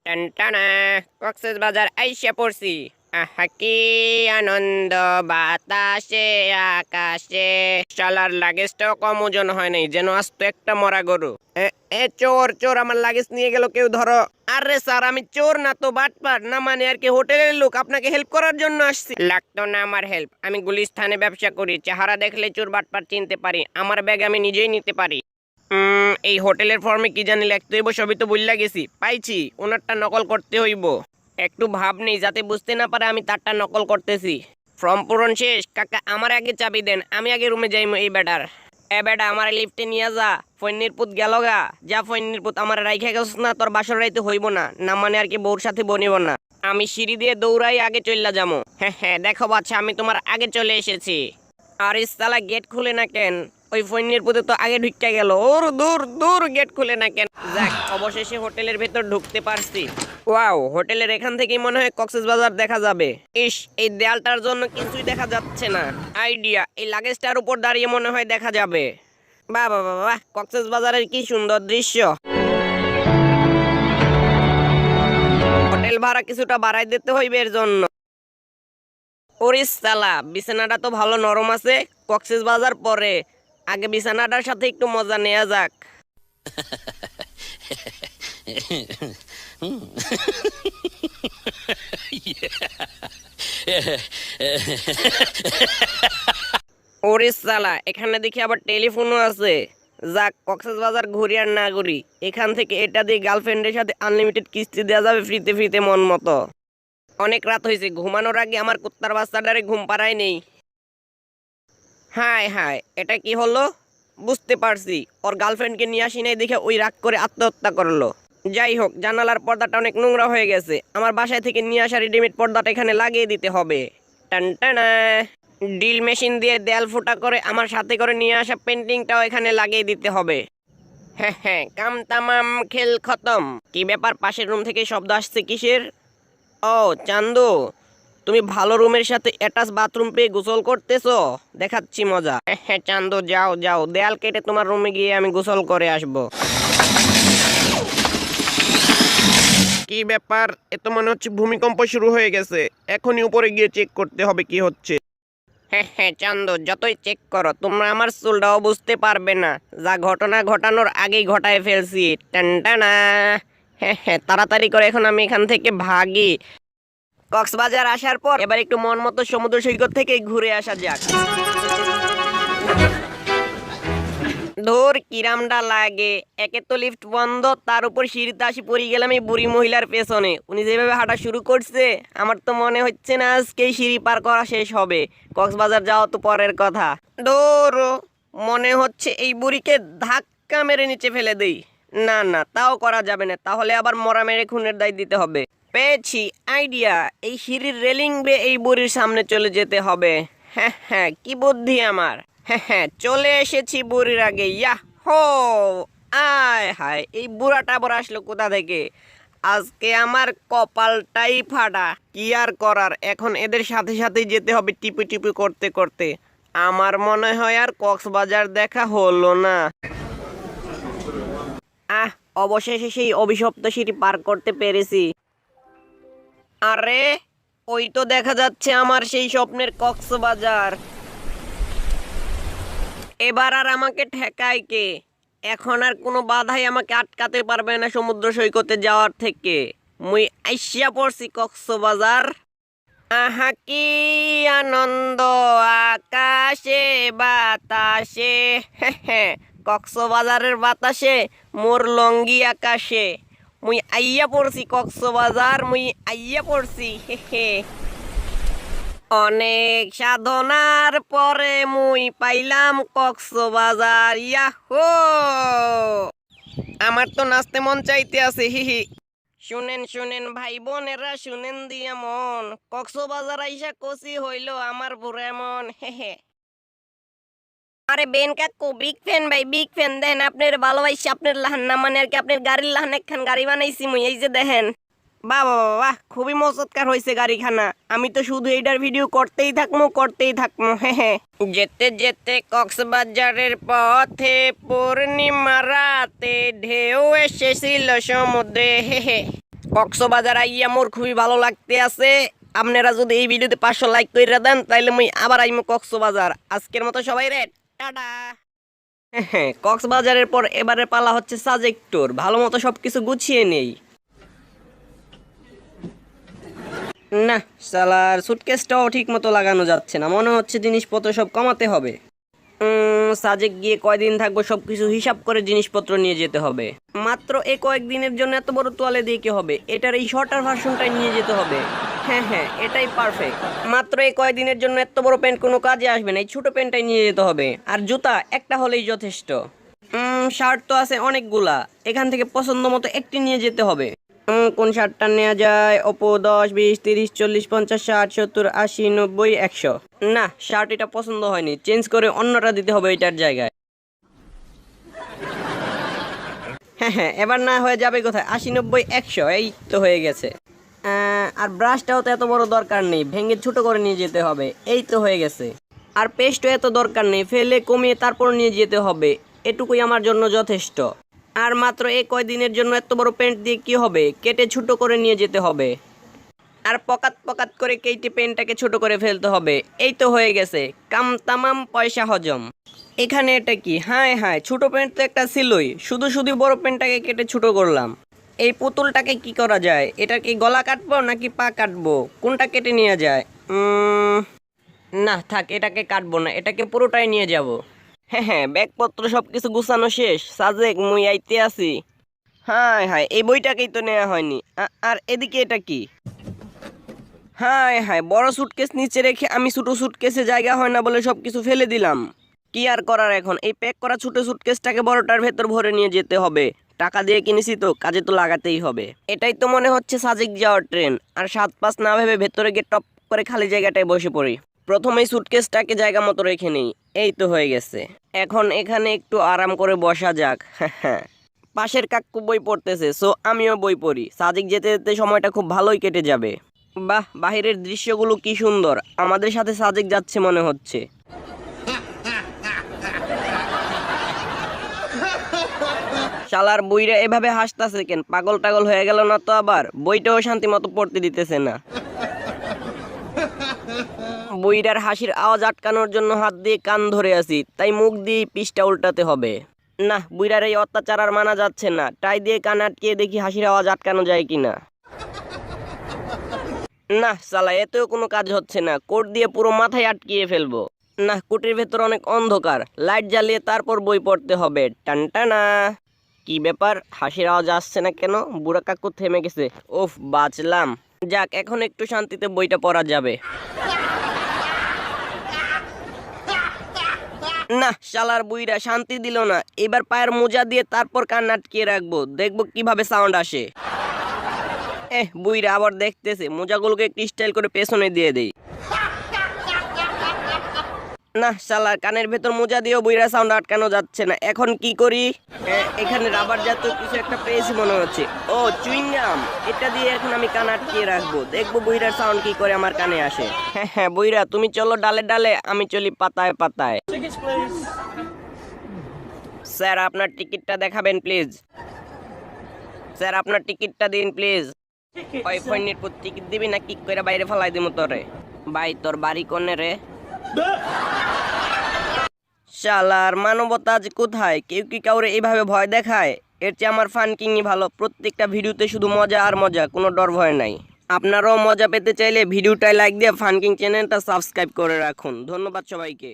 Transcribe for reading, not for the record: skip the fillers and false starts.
টানটানা কক্সবাজার আইসা পড়ছি। আহা কি আনন্দ বাতাসে আকাশে। শালার লাগেজটাও কম ওজন হয় নাই, যেন আস্ত একটা মরা গরু। এ এ চোর চোর, আমার লাগেজ নিয়ে গেল কেউ, ধরো। আরে স্যার, আমি চোর না তো বাটপার, না মানে আর কি হোটেলের লোক, আপনাকে হেল্প করার জন্য আসছি। লাগতো না আমার হেল্প, আমি গুলিস্তানে ব্যবসা করি, চেহারা দেখলে চোর বাটপার চিনতে পারি, আমার ব্যাগ আমি নিজেই নিতে পারি। এই হোটেলের ফর্মে কি জানি লিখতে হইব, সবই তো বইলা গেছি। পাইছি, ওনারটা নকল করতে হইব। একটু ভাব নেই যাতে বুঝতে না পারে আমি তারটা নকল করতেছি। ফর্ম পূরণ শেষ কাকা, আমার আগে চাবি দেন, আমি আগে রুমে যাই। এই বেটার এ বেটা, আমার লিফটে নিয়ে যা। ফৈনির পুত গেল গা, যা ফৈনির পুত, আমার রাইখা গেছ না, তোর বাসর রাইতে হইব না, না মানে আর কি বউর সাথে বনিব না। আমি সিঁড়ি দিয়ে দৌড়াই আগে চললা যাবো। হ্যাঁ হ্যাঁ, দেখো বাচ্চা, আমি তোমার আগে চলে এসেছি। আর ইস্তালা গেট খুলে না কেন? ওই ফৈনির পুতে তো আগে ঢুকতে গেল। ওর দূর দূর, গেট খুলে না কেন? যাক, অবশেষে হোটেলের ভেতর ঢুকতে পারছি। ওয়াও, হোটেলের এখান থেকেই মনে হয় কক্সবাজার দেখা যাবে। ইস, এই দেয়ালটার জন্য কিছুই দেখা যাচ্ছে না। আইডিয়া, এই লাগেজটার উপর দাঁড়িয়ে মনে হয় দেখা যাবে। বাহ বাহ বাহ বাহ, কক্সবাজারের কি সুন্দর দৃশ্য। হোটেল ভাড়া কিছুটা বাড়াই দিতে হইবে এর জন্য। ওরে সালা, বিছানাটা তো ভালো নরম আছে। কক্সবাজার পরে, আগে বিছানাটার সাথে একটু মজা নেওয়া যাক। ওরে সালা, এখানে দেখি আবার টেলিফোনও আছে। যাক, কক্সবাজার ঘুরি আর না ঘুরি, এখান থেকে এটা দিয়ে গার্লফ্রেন্ডের সাথে আনলিমিটেড কিস্তি দেওয়া যাবে ফ্রিতে ফ্রিতে মন মতো। অনেক রাত হয়েছে, ঘুমানোর আগে আমার কুত্তার বাচ্চাটারে ঘুম পাড়াই নেই। হায় হায়, এটা কি হলো? বুঝতে পারছি, ওর গার্লফ্রেন্ডকে নিয়ে আসি নাই দেখে ওই রাগ করে আত্মহত্যা করলো। যাই হোক, জানালার পর্দাটা অনেক নোংরা হয়ে গেছে, আমার বাসায় থেকে নিয়ে আসা রেডিমেড পর্দাটা এখানে লাগিয়ে দিতে হবে। টানটানা, ড্রিল মেশিন দিয়ে দেয়াল ফুটা করে আমার সাথে করে নিয়ে আসা পেন্টিংটাও এখানে লাগিয়ে দিতে হবে। হ্যাঁ হ্যাঁ, কাম তামাম, খেল খতম। কি ব্যাপার, পাশের রুম থেকে শব্দ আসছে কিসের? ও চান্দু, তুমি ভালো রুমের সাথে অ্যাটাচ বাথরুম পেয়ে গোসল করতেছো? দেখাচ্ছি মজা। হ্যাঁ হ্যাঁ চান্দু, যাও যাও, দেয়াল কেটে তোমার রুমে গিয়ে আমি গোসল করে আসবো। কি ব্যাপার, এ তো মনে হচ্ছে ভূমিকম্প শুরু হয়ে গেছে। এখনই উপরে গিয়ে চেক করতে হবে কি হচ্ছে। হ্যাঁ হ্যাঁ চান্দু, যতই চেক করো তোমরা আমার চুলটাও বুঝতে পারবে না, যা ঘটনা ঘটানোর আগেই ঘটায় ফেলছি। টানটানা। হ্যাঁ হ্যাঁ, তাড়াতাড়ি করে এখন আমি এখান থেকে ভাগি। কক্সবাজার আসার পর এবার একটু মন মতো সমুদ্র সৈকত থেকে ঘুরে আসা যাক। ধর কিরামটা লাগে, একে তো লিফট বন্ধ, তার উপর সিঁড়িতে আসি পড়ে গেলাম এই বুড়ি মহিলার পেছনে। উনি যেভাবে হাঁটা শুরু করছে, আমার তো মনে হচ্ছে না আজকেই সিঁড়ি পার করা শেষ হবে। কক্সবাজার যাওয়া তো পরের কথা। ধর, মনে হচ্ছে এই বুড়িকে ধাক্কা মেরে নিচে ফেলে দেই। না না, তাও করা যাবে না, তাহলে আবার মরা মেরে খুনের দায় দিতে হবে। পেয়েছি আইডিয়া, এই সিঁড়ির রেলিং বেয়ে এই বুড়ির সামনে চলে যেতে হবে। হ্যাঁ হ্যাঁ, কি বুদ্ধি আমার। হ্যাঁ হ্যাঁ, চলে এসেছি বুড়ির আগে। ইয়া হো, আয় হায়, এই বুড়াটা আবার আসলো কোথা থেকে? আজকে আমার কপালটাই ফাটা। কি আর করার, এখন এদের সাথে সাথেই যেতে হবে টিপি টিপি করতে করতে। আমার মনে হয় আর কক্সবাজার দেখা হলো না। আহ, অবশেষে সেই অভিশপ্ত সিঁড়ি পার করতে পেরেছি। আরে, ওই তো দেখা যাচ্ছে আমার সেই স্বপ্নের কক্সবাজার। এবার আর আমাকে ঠেকায় কে? এখন আর কোনো বাধাই আমাকে আটকাতে পারবে না সমুদ্র সৈকতে যাওয়ার থেকে। মুই আইসা পড়ছি কক্সবাজার। আহা কি আনন্দ আকাশে বাতাসে। হ্যাঁ, কক্সবাজারের বাতাসে মোর লঙ্গি আকাশে। মুই আইয়া পড়ছি কক্সবাজার, মুই আইয়া পড়ছি। হে। অনেক সাধনার পরে মুই পাইলাম কক্সবাজার। ইয়াহো, আমার তো নাচতে মন চাইতে আছে। হিহি। শুনেন শুনেন ভাই বোনেরা, শুনেন দিয়া মন, কক্সবাজার আইসা কচি হইল আমার বুড়া মন। হে হে। আরে বেন কাকু, বিগ ফ্যান ভাই, বিগ ফ্যান। দেখেন আপনার ভালোবাসি, আপনার লাহান না মানে আর কি, আপনার গাড়ির লাহান একখান গাড়ি বানাইছি মুই, এই যে দেখেন। বাহ বাহ বাহ, খুবই মজৎকার হয়েছে গাড়িখানা। আমি তো শুধু এইটার ভিডিও করতেই থাকবো করতেই থাকবো। হ্যাঁ হ্যাঁ। যেতে যেতে কক্সবাজারের পথে পূর্ণিমা রাতে ঢেউ এসেছিল সমুদ্রে। হে হে। কক্সবাজার আইয়া মোর খুবই ভালো লাগতে আছে। আপনারা যদি এই ভিডিওতে 500 লাইক কইরা দেন তাইলে মুই আবার আইমু কক্সবাজার। আজকের মতো সবাই রে টাটা। হ্যাঁ, কক্সবাজারের পর এবারে পালা হচ্ছে সাজেক ট্যুর। ভালো মতো সবকিছু গুছিয়ে নেই। না, শালার সুটকেসটাও ঠিক মতো লাগানো যাচ্ছে না, মনে হচ্ছে জিনিসপত্র সব কমাতে হবে। সাজেক গিয়ে কয়দিন থাকবো সবকিছু হিসাব করে জিনিসপত্র নিয়ে যেতে হবে। মাত্র এই কয়েকদিনের জন্য এত বড় তোয়ালে দিয়ে কি হবে? এটার এই শর্টার ভার্সনটাই নিয়ে যেতে হবে। হ্যাঁ হ্যাঁ, এটাই পারফেক্ট। মাত্র এই কয়েকদিনের জন্য এত বড় প্যান্ট কোনো কাজে আসবে না, এই ছোট প্যান্টটাই নিয়ে যেতে হবে। আর জুতা একটা হলেই যথেষ্ট। শার্ট তো আছে অনেকগুলা, এখান থেকে পছন্দ মতো একটি নিয়ে যেতে হবে। কোন শার্টটা নেওয়া যায়? ওপো 10, 20, 30, 40, 50, 60, 70, 80, 90, 100। না, শার্ট এটা পছন্দ হয়নি, চেঞ্জ করে অন্যটা দিতে হবে এটার জায়গায়। হ্যাঁ হ্যাঁ, এবার না হয়ে যাবে কোথায়? 80, 90, 100, এই তো হয়ে গেছে। আর ব্রাশটাও তো এত বড় দরকার নেই, ভেঙে ছোট করে নিয়ে যেতে হবে, এই তো হয়ে গেছে। আর পেস্টও এত দরকার নেই, ফেলে কমিয়ে তারপর নিয়ে যেতে হবে, এটুকুই আমার জন্য যথেষ্ট। আর মাত্র এই কয়দিনের জন্য এত বড় প্যান্ট দিয়ে কি হবে? কেটে ছোট করে নিয়ে যেতে হবে। আর পকাত পকাত করে কেটে প্যান্টটাকে ছোট করে ফেলতে হবে, এই তো হয়ে গেছে। কাম তামাম, পয়সা হজম। এখানে এটা কি? হায় হায়, ছোট প্যান্ট তো একটা ছিলই, শুধু শুধু বড় প্যান্টটাকে কেটে ছোট করলাম। এই পুতুলটাকে কি করা যায়? এটা কি গলা কাটবো নাকি পা কাটবো? কোনটা কেটে নিয়ে যায়? না থাক, এটাকে কাটবো না, এটাকে পুরোটাই নিয়ে যাব। হ্যাঁ হ্যাঁ, ব্যাগপত্র সবকিছু গুছানো শেষ। সাজেক মুই আইতে আছি। হায় হায়, এই বইটাকেই তো নেওয়া হয়নি। আর এদিকে এটা কি? হায় হায়, বড় সুটকেস নিচে রেখে আমি ছোট সুটকেসে জায়গা হয় না বলে সবকিছু ফেলে দিলাম। কি আর করার এখন, এই প্যাক করা ছোট সুটকেসটাকে বড়টার ভেতর ভরে নিয়ে যেতে হবে। টাকা দিয়ে কিনেছি তো, কাজে তো লাগাতেই হবে। এটাই তো মনে হচ্ছে সাজেক যাওয়ার ট্রেন। আর 7-5 না ভেবে ভেতরে গিয়ে টপ করে খালি জায়গাটায় বসে পড়ি। প্রথমেই সুটকেসটাকে জায়গা মতো রেখে নেই, এই তো হয়ে গেছে। এখন এখানে একটু আরাম করে বসা যাক। হ্যাঁ, পাশের কাকু বই পড়তেছে, সো আমিও বই পড়ি। সাজেক যেতে যেতে সময়টা খুব ভালোই কেটে যাবে। বাহ, বাহিরের দৃশ্যগুলো কি সুন্দর, আমাদের সাথে সাজেক যাচ্ছে মনে হচ্ছে। শালার বইরা এভাবে হাসতাছে কেন? পাগল টাগল হয়ে গেল না তো আবার? বইটাও শান্তি মতো পড়তে দিতেছে না। বইটার হাসির আওয়াজ আটকানোর জন্য হাত দিয়ে কান ধরে আছি, তাই মুখ দিয়ে পৃষ্ঠা উল্টাতে হবে। না, বুইড়ার এই অত্যাচার আর মানা যাচ্ছে না। টাই দিয়ে কান আটকিয়ে দেখি হাসির আওয়াজ আটকানো যায় কিনা। না শালা, এতেও কোনো কাজ হচ্ছে না, কোট দিয়ে পুরো মাথায় আটকিয়ে ফেলবো। না, কোটের ভেতর অনেক অন্ধকার, লাইট জ্বালিয়ে তারপর বই পড়তে হবে। টানটানা। কি ব্যাপার, হাসির আওয়াজ আসছে না কেন? বুড়া কাকু থেমে গেছে। ওফ, বাঁচলাম। যাক, এখন একটু শান্তিতে বইটা পড়া যাবে। না, শালার বুইরা শান্তি দিল না। এবার পায়ের মোজা দিয়ে তারপর কান আটকিয়ে রাখবো, দেখবো কিভাবে সাউন্ড আসে। বুইরা আবার দেখতেছে, মোজাগুলোকে একটু স্টাইল করে পেছনে দিয়ে দেই। না, শালার কানের ভেতর মোজা দিয়েও বুইরা সাউন্ড আটকানো যাচ্ছে না। এখন কি করি? এখানে রাবার জাতীয় কিছু একটা পেয়েছি মনে হচ্ছে। ও, চুইংগাম। এটা দিয়ে এখন আমি কান আটকিয়ে রাখবো, দেখবো বুইরার সাউন্ড কি করে আমার কানে আসে। হ্যাঁ হ্যাঁ, বুইরা তুমি চলো ডালে ডালে, আমি চলি পাতায় পাতায়। স্যার, আপনার টিকিটটা দেখাবেন প্লিজ। স্যার, আপনার টিকিটটা দিন প্লিজ। ওই ফোনের পর টিকিট দিবি না কিক করে বাইরে ফেলাই দিমু তোরে। ভাই, তোর বাড়ি কোনে রে? শালার মানবতা আজ কোথায়? কেউ কি কাউরে এইভাবে ভয় দেখায়? এর চেয়ে আমার ফানকিংই ভালো। প্রত্যেকটা ভিডিওতে শুধু মজা আর মজা, কোনো ডর ভয় নাই। আপনারাও মজা পেতে চাইলে ভিডিওটায় লাইক দিয়ে ফানকিং চ্যানেলটা সাবস্ক্রাইব করে রাখুন। ধন্যবাদ সবাইকে।